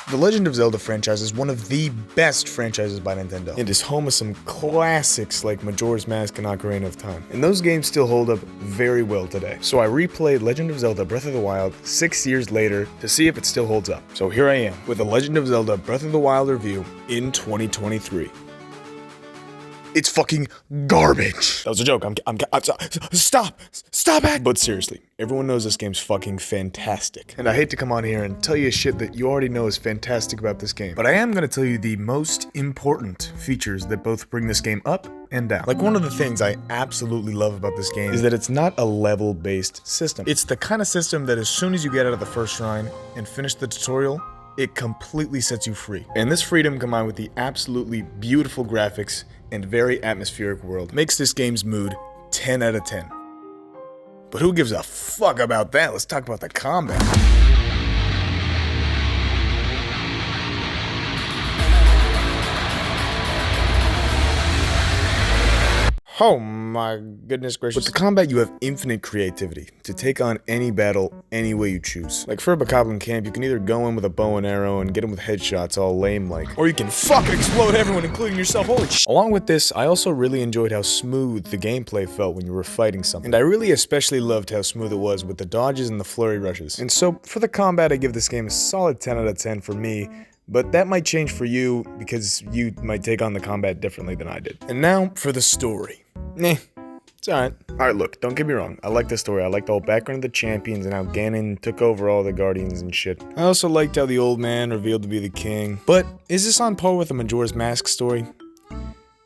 The Legend of Zelda franchise is one of the best franchises by Nintendo. It is home of some classics like Majora's Mask and Ocarina of Time, and those games still hold up very well today. So I replayed Legend of Zelda Breath of the Wild 6 years later to see if it still holds up. So here I am with the Legend of Zelda Breath of the Wild review in 2023. It's fucking garbage. That was a joke. Stop it. But seriously, everyone knows this game's fucking fantastic. And I hate to come on here and tell you shit that you already know is fantastic about this game. But I am gonna tell you the most important features that both bring this game up and down. Like, one of the things I absolutely love about this game is that it's not a level-based system. It's the kind of system that as soon as you get out of the first shrine and finish the tutorial, it completely sets you free. And this freedom, combined with the absolutely beautiful graphics and very atmospheric world, makes this game's mood 10 out of 10. But who gives a fuck about that? Let's talk about the combat. Oh my goodness gracious. With the combat, you have infinite creativity to take on any battle any way you choose. Like, for a Bokoblin camp, you can either go in with a bow and arrow and get him with headshots all lame like, or you can fucking explode everyone, including yourself. Holy shit. Along with this, I also really enjoyed how smooth the gameplay felt when you were fighting something. And I really especially loved how smooth it was with the dodges and the flurry rushes. And so, for the combat, I give this game a solid 10 out of 10 for me. But that might change for you because you might take on the combat differently than I did. And now for the story. It's alright. Alright, look, don't get me wrong. I like the story. I liked the whole background of the champions and how Ganon took over all the guardians and shit. I also liked how the old man revealed to be the king. But is this on par with the Majora's Mask story?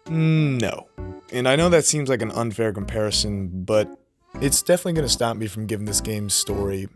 No. And I know that seems like an unfair comparison, but it's definitely gonna stop me from giving this game's story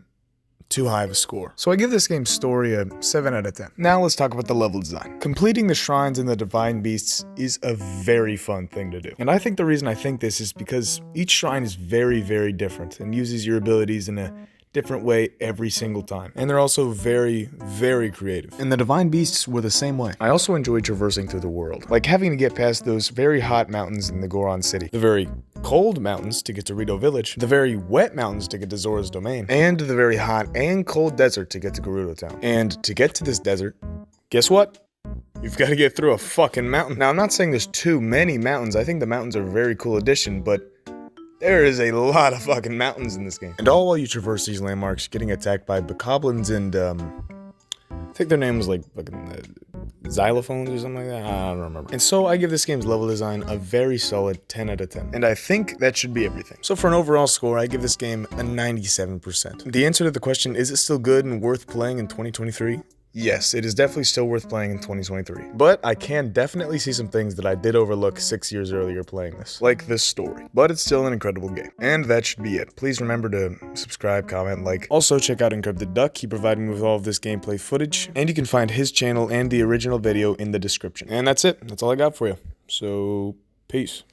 too high of a score. So I give this game's story a 7 out of 10. Now let's talk about the level design. Completing the shrines and the divine beasts is a very fun thing to do. And I think the reason I think this is because each shrine is very, very different and uses your abilities in a different way every single time. And they're also very, very creative. And the divine beasts were the same way. I also enjoyed traversing through the world, like having to get past those very hot mountains in the Goron City, the very cold mountains to get to Rito Village, the very wet mountains to get to Zora's Domain, and the very hot and cold desert to get to Gerudo Town. And to get to this desert, guess what? You've got to get through a fucking mountain. Now, I'm not saying there's too many mountains. I think the mountains are a very cool addition, but there is a lot of fucking mountains in this game. And all while you traverse these landmarks, getting attacked by bokoblins and, I think their name was like fucking xylophones or something like that. I don't remember. And so I give this game's level design a very solid 10 out of 10. And I think that should be everything. So for an overall score, I give this game a 97%. The answer to the question, is it still good and worth playing in 2023? Yes, it is definitely still worth playing in 2023. But I can definitely see some things that I did overlook 6 years earlier playing this, like this story. But it's still an incredible game. And that should be it. Please remember to subscribe, comment, like. Also check out Encrypted Duck. He provided me with all of this gameplay footage. And you can find his channel and the original video in the description. And that's it. That's all I got for you. So, peace.